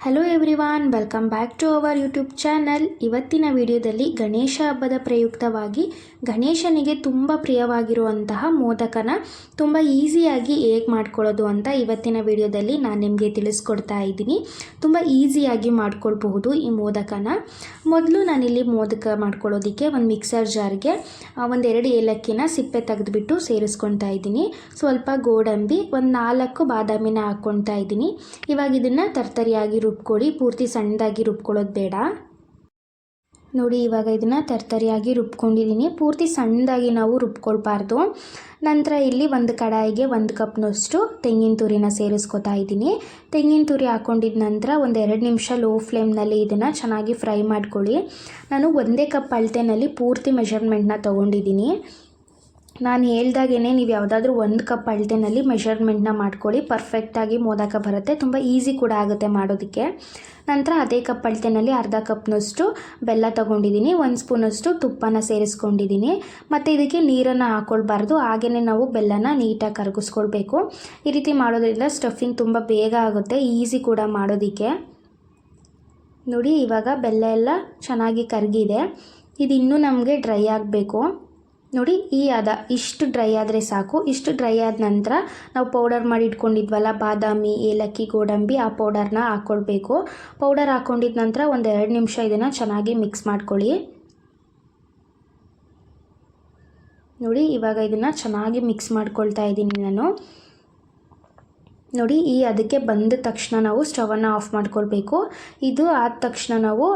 Hello everyone, welcome back to our YouTube channel. ಇವತ್ತಿನ ವಿಡಿಯೋದಲ್ಲಿ ಗಣೇಶ ಹಬ್ಬದ ಪ್ರಯುಕ್ತವಾಗಿ ಗಣೇಶನಿಗೆ ತುಂಬ ಪ್ರಿಯವಾಗಿರುವಂತಹ ಮೋದಕನ ತುಂಬ ಈಸಿಯಾಗಿ ಹೇಗೆ ಮಾಡ್ಕೊಳ್ಳೋದು ಅಂತ ಇವತ್ತಿನ ವಿಡಿಯೋದಲ್ಲಿ ನಾನು ನಿಮಗೆ ತಿಳಿಸ್ಕೊಡ್ತಾ ಇದ್ದೀನಿ. ತುಂಬ ಈಸಿಯಾಗಿ ಮಾಡ್ಕೊಳ್ಬಹುದು ಈ ಮೋದಕನ. ಮೊದಲು ನಾನಿಲ್ಲಿ ಮೋದಕ ಮಾಡ್ಕೊಳ್ಳೋದಕ್ಕೆ ಒಂದು ಮಿಕ್ಸರ್ ಜಾರ್ಗೆ ಒಂದೆರಡು ಏಲಕ್ಕಿನ ಸಿಪ್ಪೆ ತೆಗೆದುಬಿಟ್ಟು ಸೇರಿಸ್ಕೊಳ್ತಾ ಇದ್ದೀನಿ. ಸ್ವಲ್ಪ ಗೋಡಂಬಿ, ಒಂದು 4 ಬಾದಾಮಿನ ಹಾಕ್ಕೊಳ್ತಾ ಇದ್ದೀನಿ. ಇವಾಗ ಇದನ್ನು ತರ್ತರಿಯಾಗಿ ರುಬ್ಕೊಳ್ಳಿ. ಪೂರ್ತಿ ಸಣ್ಣದಾಗಿ ರುಬ್ಕೊಳ್ಳೋದು ಬೇಡ. ನೋಡಿ, ಇವಾಗ ಇದನ್ನು ತರ್ತರಿಯಾಗಿ ರುಬ್ಕೊಂಡಿದ್ದೀನಿ. ಪೂರ್ತಿ ಸಣ್ಣದಾಗಿ ನಾವು ರುಬ್ಕೊಳ್ಬಾರ್ದು. ನಂತರ ಇಲ್ಲಿ ಒಂದು ಕಡಾಯಿಗೆ 1 ಕಪ್ನಷ್ಟು ತೆಂಗಿನ ತುರಿನ ಸೇರಿಸ್ಕೊತಾ ಇದ್ದೀನಿ. ತೆಂಗಿನ ತುರಿ ಹಾಕ್ಕೊಂಡಿದ ನಂತರ ಒಂದು 2 ನಿಮಿಷ ಲೋ ಫ್ಲೇಮ್ನಲ್ಲಿ ಇದನ್ನು ಚೆನ್ನಾಗಿ ಫ್ರೈ ಮಾಡ್ಕೊಳ್ಳಿ. ನಾನು 1 ಕಪ್ ಅಳತೆನಲ್ಲಿ ಪೂರ್ತಿ ಮೆಷರ್ಮೆಂಟ್ನ ತೊಗೊಂಡಿದ್ದೀನಿ. ನಾನು ಹೇಳ್ದಾಗೇ ನೀವು ಯಾವುದಾದ್ರೂ 1 ಕಪ್ ಅಳತೆನಲ್ಲಿ ಮೆಷರ್ಮೆಂಟ್ನ ಮಾಡ್ಕೊಳ್ಳಿ. ಪರ್ಫೆಕ್ಟಾಗಿ ಮೋದಕ ಬರುತ್ತೆ, ತುಂಬ ಈಸಿ ಕೂಡ ಆಗುತ್ತೆ ಮಾಡೋದಕ್ಕೆ. ನಂತರ ಅದೇ ಕಪ್ ಅಳತೆನಲ್ಲಿ ಅರ್ಧ ಕಪ್ನಷ್ಟು ಬೆಲ್ಲ ತೊಗೊಂಡಿದ್ದೀನಿ. 1 ಸ್ಪೂನಷ್ಟು ತುಪ್ಪನ ಸೇರಿಸ್ಕೊಂಡಿದ್ದೀನಿ. ಮತ್ತು ಇದಕ್ಕೆ ನೀರನ್ನು ಹಾಕ್ಕೊಳ್ಬಾರ್ದು, ಹಾಗೆಯೇ ನಾವು ಬೆಲ್ಲನ ನೀಟಾಗಿ ಕರಗಿಸ್ಕೊಳ್ಬೇಕು. ಈ ರೀತಿ ಮಾಡೋದ್ರಿಂದ ಸ್ಟಫಿಂಗ್ ತುಂಬ ಬೇಗ ಆಗುತ್ತೆ, ಈಸಿ ಕೂಡ ಮಾಡೋದಕ್ಕೆ. ನೋಡಿ, ಇವಾಗ ಬೆಲ್ಲ ಎಲ್ಲ ಚೆನ್ನಾಗಿ ಕರಗಿದೆ. ಇದು ಇನ್ನೂ ನಮಗೆ ಡ್ರೈ ಆಗಬೇಕು. ನೋಡಿ, ಇಷ್ಟು ಡ್ರೈ ಆದರೆ ಸಾಕು. ಇಷ್ಟು ಡ್ರೈ ಆದ ನಂತರ ನಾವು ಪೌಡರ್ ಮಾಡಿ ಇಟ್ಕೊಂಡಿದ್ವಲ್ಲ ಬಾದಾಮಿ, ಏಲಕ್ಕಿ, ಗೋಡಂಬಿ, ಆ ಪೌಡರ್ನ ಹಾಕ್ಕೊಳ್ಬೇಕು. ಪೌಡರ್ ಹಾಕ್ಕೊಂಡಿದ ನಂತರ ಒಂದು 2 ನಿಮಿಷ ಇದನ್ನು ಚೆನ್ನಾಗಿ ಮಿಕ್ಸ್ ಮಾಡ್ಕೊಳ್ಳಿ. ನೋಡಿ, ಇವಾಗ ಇದನ್ನು ಚೆನ್ನಾಗಿ ಮಿಕ್ಸ್ ಮಾಡ್ಕೊಳ್ತಾ ಇದ್ದೀನಿ ನಾನು. ನೋಡಿ, ಅದಕ್ಕೆ ಬಂದ ತಕ್ಷಣ ನಾವು ಸ್ಟವನ್ನು ಆಫ್ ಮಾಡ್ಕೊಳ್ಬೇಕು. ಇದು ಆದ ತಕ್ಷಣ ನಾವು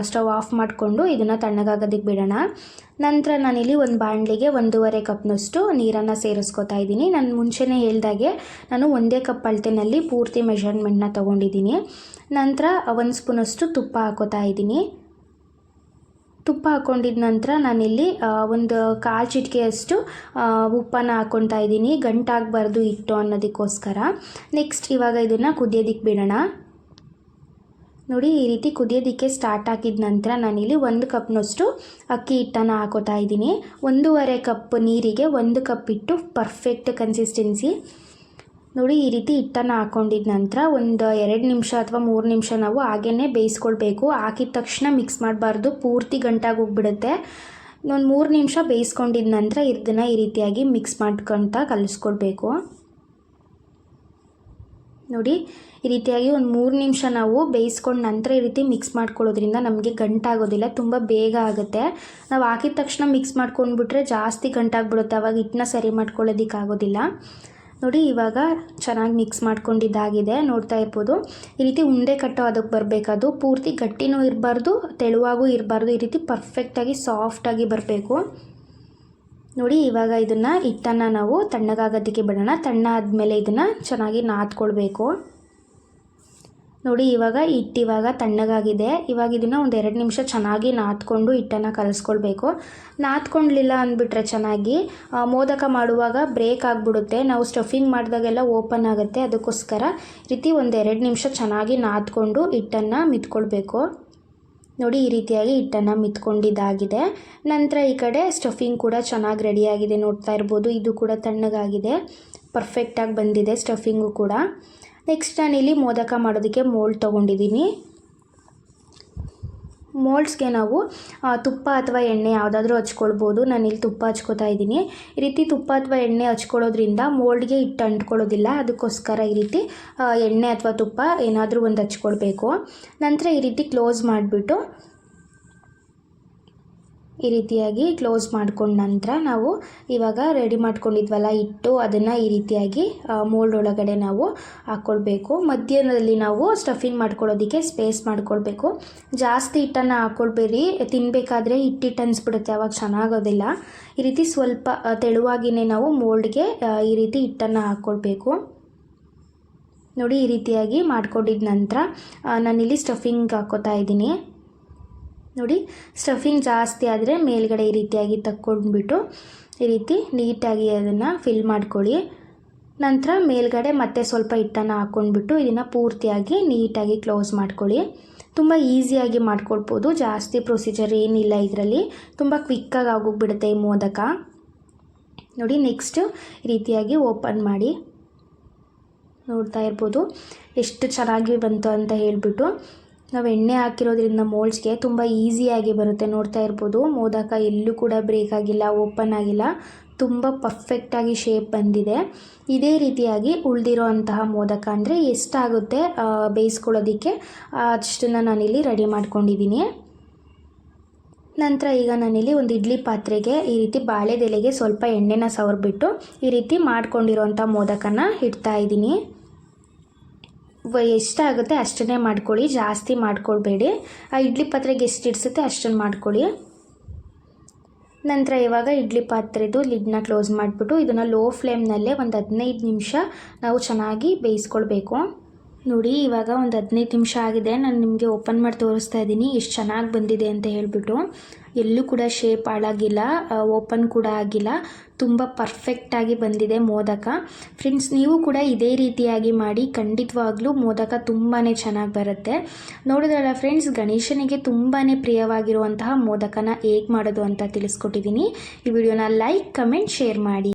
ಸ್ಟವ್ ಆಫ್ ಮಾಡಿಕೊಂಡು ಇದನ್ನು ತಣ್ಣಗಾಗೋದಕ್ಕೆ ಬಿಡೋಣ. ನಂತರ ನಾನಿಲ್ಲಿ ಒಂದು ಬಾಣಲಿಗೆ 1.5 ಕಪ್ನಷ್ಟು ನೀರನ್ನು ಸೇರಿಸ್ಕೊತಾ ಇದ್ದೀನಿ. ನಾನು ಮುಂಚೆನೇ ಹೇಳ್ದಾಗೆ ನಾನು 1 ಕಪ್ ಅಳತೆನಲ್ಲಿ ಪೂರ್ತಿ ಮೆಷರ್ಮೆಂಟ್ನ ತೊಗೊಂಡಿದ್ದೀನಿ. ನಂತರ 1 ಸ್ಪೂನಷ್ಟು ತುಪ್ಪ ಹಾಕೋತಾ ಇದ್ದೀನಿ. ತುಪ್ಪ ಹಾಕ್ಕೊಂಡಿದ ನಂತರ ನಾನಿಲ್ಲಿ ಒಂದು 1/4 ಚಿಟಿಕೆಯಷ್ಟು ಉಪ್ಪನ್ನು ಹಾಕ್ಕೊತಾ ಇದ್ದೀನಿ. ಗಂಟಾಗಬಾರ್ದು ಹಿಟ್ಟು ಅನ್ನೋದಕ್ಕೋಸ್ಕರ. ನೆಕ್ಸ್ಟ್ ಇವಾಗ ಇದನ್ನು ಕುದಿಯೋದಕ್ಕೆ ಬಿಡೋಣ. ನೋಡಿ, ಈ ರೀತಿ ಕುದಿಯೋದಕ್ಕೆ ಸ್ಟಾರ್ಟ್ ಆಗಿದ ನಂತರ ನಾನಿಲ್ಲಿ 1 ಕಪ್ನಷ್ಟು ಅಕ್ಕಿ ಹಿಟ್ಟನ್ನು ಹಾಕೋತಾ ಇದ್ದೀನಿ. 1.5 ಕಪ್ ನೀರಿಗೆ 1 ಕಪ್ ಹಿಟ್ಟು ಪರ್ಫೆಕ್ಟ್ ಕನ್ಸಿಸ್ಟೆನ್ಸಿ. ನೋಡಿ, ಈ ರೀತಿ ಹಿಟ್ಟನ್ನು ಹಾಕ್ಕೊಂಡಿದ ನಂತರ ಒಂದು 2 ನಿಮಿಷ ಅಥವಾ 3 ನಿಮಿಷ ನಾವು ಹಾಗೇ ಬೇಯಿಸ್ಕೊಳ್ಬೇಕು. ಹಾಕಿದ ತಕ್ಷಣ ಮಿಕ್ಸ್ ಮಾಡಬಾರ್ದು, ಪೂರ್ತಿ ಗಂಟಾಗಿ ಹೋಗ್ಬಿಡುತ್ತೆ. ಒಂದು 3 ನಿಮಿಷ ಬೇಯಿಸ್ಕೊಂಡಿದ ನಂತರ ಇದನ್ನು ಈ ರೀತಿಯಾಗಿ ಮಿಕ್ಸ್ ಮಾಡ್ಕೊಳ್ತಾ ಕಲಿಸ್ಕೊಳ್ಬೇಕು. ನೋಡಿ, ಈ ರೀತಿಯಾಗಿ ಒಂದು 3 ನಿಮಿಷ ನಾವು ಬೇಯಿಸ್ಕೊಂಡು ನಂತರ ಈ ರೀತಿ ಮಿಕ್ಸ್ ಮಾಡ್ಕೊಳ್ಳೋದ್ರಿಂದ ನಮಗೆ ಗಂಟಾಗೋದಿಲ್ಲ, ತುಂಬ ಬೇಗ ಆಗುತ್ತೆ. ನಾವು ಹಾಕಿದ ತಕ್ಷಣ ಮಿಕ್ಸ್ ಮಾಡ್ಕೊಂಡ್ಬಿಟ್ರೆ ಜಾಸ್ತಿ ಗಂಟಾಗ್ಬಿಡುತ್ತೆ, ಆವಾಗ ಹಿಟ್ಟನ್ನ ಸರಿ ಮಾಡ್ಕೊಳ್ಳೋದಕ್ಕಾಗೋದಿಲ್ಲ. ನೋಡಿ, ಇವಾಗ ಚೆನ್ನಾಗಿ ಮಿಕ್ಸ್ ಮಾಡ್ಕೊಂಡಿದ್ದಾಗಿದೆ. ನೋಡ್ತಾ ಇರ್ಬೋದು, ಈ ರೀತಿ ಉಂಡೆ ಕಟ್ಟೋ ಅದಕ್ಕೆ ಬರಬೇಕದು. ಪೂರ್ತಿ ಗಟ್ಟಿನೂ ಇರಬಾರ್ದು, ತೆಳುವಾಗೂ ಇರಬಾರ್ದು. ಈ ರೀತಿ ಪರ್ಫೆಕ್ಟಾಗಿ ಸಾಫ್ಟಾಗಿ ಬರಬೇಕು. ನೋಡಿ, ಇವಾಗ ಇದನ್ನು ಹಿಟ್ಟನ್ನು ನಾವು ತಣ್ಣಗಾಗೋದಕ್ಕೆ ಬಿಡೋಣ. ತಣ್ಣ ಆದಮೇಲೆ ಇದನ್ನು ಚೆನ್ನಾಗಿ ನಾದ್ಕೊಳ್ಬೇಕು. ನೋಡಿ, ಇವಾಗ ತಣ್ಣಗಾಗಿದೆ. ಇವಾಗ ಇದನ್ನು ಒಂದು 2 ನಿಮಿಷ ಚೆನ್ನಾಗಿ ನಾದ್ಕೊಂಡು ಹಿಟ್ಟನ್ನು ಕಲಿಸ್ಕೊಳ್ಬೇಕು. ನಾದ್ಕೊಳ್ಳಲಿಲ್ಲ ಅಂದ್ಬಿಟ್ರೆ ಚೆನ್ನಾಗಿ ಮೋದಕ ಮಾಡುವಾಗ ಬ್ರೇಕ್ ಆಗಿಬಿಡುತ್ತೆ. ನಾವು ಸ್ಟಫಿಂಗ್ ಮಾಡಿದಾಗೆಲ್ಲ ಓಪನ್ ಆಗುತ್ತೆ. ಅದಕ್ಕೋಸ್ಕರ ಈ ರೀತಿ ಒಂದು 2 ನಿಮಿಷ ಚೆನ್ನಾಗಿ ನಾದ್ಕೊಂಡು ಹಿಟ್ಟನ್ನು ಮಿತ್ಕೊಳ್ಬೇಕು. ನೋಡಿ, ಈ ರೀತಿಯಾಗಿ ಹಿಟ್ಟನ್ನು ಮಿತ್ಕೊಂಡಿದ್ದಾಗಿದೆ. ನಂತರ ಈ ಕಡೆ ಸ್ಟಫಿಂಗ್ ಕೂಡ ಚೆನ್ನಾಗಿ ರೆಡಿಯಾಗಿದೆ. ನೋಡ್ತಾ ಇರ್ಬೋದು, ಇದು ಕೂಡ ತಣ್ಣಗಾಗಿದೆ, ಪರ್ಫೆಕ್ಟಾಗಿ ಬಂದಿದೆ ಸ್ಟಫಿಂಗು ಕೂಡ. ನೆಕ್ಸ್ಟ್ ನಾನಿಲ್ಲಿ ಮೋದಕ ಮಾಡೋದಕ್ಕೆ ಮೋಲ್ಡ್ ತೊಗೊಂಡಿದ್ದೀನಿ. ಮೋಲ್ಡ್ಸ್ಗೆ ನಾವು ತುಪ್ಪ ಅಥವಾ ಎಣ್ಣೆ ಯಾವುದಾದ್ರೂ ಹಚ್ಕೊಳ್ಬೋದು. ನಾನಿಲ್ಲಿ ತುಪ್ಪ ಹಚ್ಕೋತಾ ಇದ್ದೀನಿ. ಈ ರೀತಿ ತುಪ್ಪ ಅಥವಾ ಎಣ್ಣೆ ಹಚ್ಕೊಳ್ಳೋದ್ರಿಂದ ಮೋಲ್ಡ್ಗೆ ಹಿಟ್ಟು ಅಂಟ್ಕೊಳ್ಳೋದಿಲ್ಲ. ಅದಕ್ಕೋಸ್ಕರ ಈ ರೀತಿ ಎಣ್ಣೆ ಅಥವಾ ತುಪ್ಪ ಏನಾದರೂ ಒಂದು ಹಚ್ಕೊಳ್ಬೇಕು. ನಂತರ ಈ ರೀತಿ ಕ್ಲೋಸ್ ಮಾಡಿಬಿಟ್ಟು ಈ ರೀತಿಯಾಗಿ ಕ್ಲೋಸ್ ಮಾಡ್ಕೊಂಡ ನಂತರ ನಾವು ಇವಾಗ ರೆಡಿ ಮಾಡ್ಕೊಂಡಿದ್ವಲ್ಲ ಹಿಟ್ಟು, ಅದನ್ನು ಈ ರೀತಿಯಾಗಿ ಮೋಲ್ಡ್ ಒಳಗಡೆ ನಾವು ಹಾಕ್ಕೊಳ್ಬೇಕು. ಮಧ್ಯದಲ್ಲಿ ನಾವು ಸ್ಟಫಿಂಗ್ ಮಾಡ್ಕೊಳ್ಳೋದಕ್ಕೆ ಸ್ಪೇಸ್ ಮಾಡ್ಕೊಳ್ಬೇಕು. ಜಾಸ್ತಿ ಹಿಟ್ಟನ್ನು ಹಾಕ್ಕೊಳ್ಬೇಡಿ, ತಿನ್ನಬೇಕಾದ್ರೆ ಹಿಟ್ಟು ಅನಿಸ್ಬಿಡುತ್ತೆ, ಆವಾಗ ಚೆನ್ನಾಗೋದಿಲ್ಲ. ಈ ರೀತಿ ಸ್ವಲ್ಪ ತೆಳುವಾಗಿಯೇ ನಾವು ಮೋಲ್ಡ್ಗೆ ಈ ರೀತಿ ಹಿಟ್ಟನ್ನು ಹಾಕ್ಕೊಳ್ಬೇಕು. ನೋಡಿ, ಈ ರೀತಿಯಾಗಿ ಮಾಡ್ಕೊಂಡಿದ ನಂತರ ನಾನಿಲ್ಲಿ ಸ್ಟಫಿಂಗ್ ಹಾಕ್ಕೋತಾ ಇದ್ದೀನಿ. ನೋಡಿ, ಸ್ಟಫಿಂಗ್ ಜಾಸ್ತಿ ಆದರೆ ಮೇಲ್ಗಡೆ ಈ ರೀತಿಯಾಗಿ ತಕ್ಕೊಂಡ್ಬಿಟ್ಟು ಈ ರೀತಿ ನೀಟಾಗಿ ಅದನ್ನು ಫಿಲ್ ಮಾಡ್ಕೊಳ್ಳಿ. ನಂತರ ಮೇಲ್ಗಡೆ ಮತ್ತೆ ಸ್ವಲ್ಪ ಹಿಟ್ಟನ್ನು ಹಾಕ್ಕೊಂಡ್ಬಿಟ್ಟು ಇದನ್ನು ಪೂರ್ತಿಯಾಗಿ ನೀಟಾಗಿ ಕ್ಲೋಸ್ ಮಾಡ್ಕೊಳ್ಳಿ. ತುಂಬ ಈಸಿಯಾಗಿ ಮಾಡ್ಕೊಳ್ಬೋದು, ಜಾಸ್ತಿ ಪ್ರೊಸೀಜರ್ ಏನಿಲ್ಲ ಇದರಲ್ಲಿ. ತುಂಬ ಕ್ವಿಕ್ಕಾಗಿ ಆಗೋಗ್ಬಿಡುತ್ತೆ ಈ ಮೋದಕ. ನೋಡಿ, ನೆಕ್ಸ್ಟು ಈ ರೀತಿಯಾಗಿ ಓಪನ್ ಮಾಡಿ ನೋಡ್ತಾ ಇರ್ಬೋದು. ಎಷ್ಟು ಚೆನ್ನಾಗಿ ಬಂತು ಅಂತ ಹೇಳಿಬಿಟ್ಟು. ನಾವು ಎಣ್ಣೆ ಹಾಕಿರೋದ್ರಿಂದ ಮೋಲ್ಡ್ಸ್ಗೆ ತುಂಬ ಈಸಿಯಾಗಿ ಬರುತ್ತೆ. ನೋಡ್ತಾ ಇರ್ಬೋದು, ಮೋದಕ ಎಲ್ಲೂ ಕೂಡ ಬ್ರೇಕ್ ಆಗಿಲ್ಲ, ಓಪನ್ ಆಗಿಲ್ಲ, ತುಂಬ ಪರ್ಫೆಕ್ಟಾಗಿ ಶೇಪ್ ಬಂದಿದೆ. ಇದೇ ರೀತಿಯಾಗಿ ಉಳಿದಿರೋ ಅಂತಹ ಮೋದಕ ಅಂದರೆ ಎಷ್ಟಾಗುತ್ತೆ ಬೇಯಿಸ್ಕೊಳ್ಳೋದಕ್ಕೆ ಅಷ್ಟನ್ನು ನಾನಿಲ್ಲಿ ರೆಡಿ ಮಾಡ್ಕೊಂಡಿದ್ದೀನಿ. ನಂತರ ಈಗ ನಾನಿಲ್ಲಿ ಒಂದು ಇಡ್ಲಿ ಪಾತ್ರೆಗೆ ಈ ರೀತಿ ಬಾಳೆದೆಲೆಗೆ ಸ್ವಲ್ಪ ಎಣ್ಣೆನ ಸವರ್ಬಿಟ್ಟು ಈ ರೀತಿ ಮಾಡ್ಕೊಂಡಿರೋಂಥ ಮೋದಕನ ಇಡ್ತಾ ಇದ್ದೀನಿ. ಎಷ್ಟಾಗುತ್ತೆ ಅಷ್ಟನ್ನೇ ಮಾಡ್ಕೊಳ್ಳಿ, ಜಾಸ್ತಿ ಮಾಡ್ಕೊಳ್ಬೇಡಿ. ಆ ಇಡ್ಲಿ ಪಾತ್ರೆಗೆ ಎಷ್ಟು ಇಡಿಸುತ್ತೆ ಅಷ್ಟನ್ನು ಮಾಡ್ಕೊಳ್ಳಿ. ನಂತರ ಇವಾಗ ಇಡ್ಲಿ ಪಾತ್ರೆದು ಲಿಡ್ನ ಕ್ಲೋಸ್ ಮಾಡಿಬಿಟ್ಟು ಇದನ್ನು ಲೋ ಫ್ಲೇಮ್ನಲ್ಲೇ ಒಂದು 15 ನಿಮಿಷ ನಾವು ಚೆನ್ನಾಗಿ ಬೇಯಿಸ್ಕೊಳ್ಬೇಕು. ನೋಡಿ, ಇವಾಗ ಒಂದು 15 ನಿಮಿಷ ಆಗಿದೆ. ನಾನು ನಿಮಗೆ ಓಪನ್ ಮಾಡಿ ತೋರಿಸ್ತಾ ಇದ್ದೀನಿ ಎಷ್ಟು ಚೆನ್ನಾಗಿ ಬಂದಿದೆ ಅಂತ ಹೇಳಿಬಿಟ್ಟು. ಎಲ್ಲೂ ಕೂಡ ಶೇಪ್ ಹಾಳಾಗಿಲ್ಲ, ಓಪನ್ ಕೂಡ ಆಗಿಲ್ಲ, ತುಂಬ ಪರ್ಫೆಕ್ಟಾಗಿ ಬಂದಿದೆ ಮೋದಕ. ಫ್ರೆಂಡ್ಸ್, ನೀವು ಕೂಡ ಇದೇ ರೀತಿಯಾಗಿ ಮಾಡಿ, ಖಂಡಿತವಾಗ್ಲೂ ಮೋದಕ ತುಂಬಾ ಚೆನ್ನಾಗಿ ಬರುತ್ತೆ. ನೋಡಿದ್ರಲ್ಲ ಫ್ರೆಂಡ್ಸ್, ಗಣೇಶನಿಗೆ ತುಂಬಾ ಪ್ರಿಯವಾಗಿರುವಂತಹ ಮೋದಕನ ಹೇಗೆ ಮಾಡೋದು ಅಂತ ತಿಳಿಸ್ಕೊಟ್ಟಿದ್ದೀನಿ. ಈ ವಿಡಿಯೋನ ಲೈಕ್, ಕಮೆಂಟ್, ಶೇರ್ ಮಾಡಿ.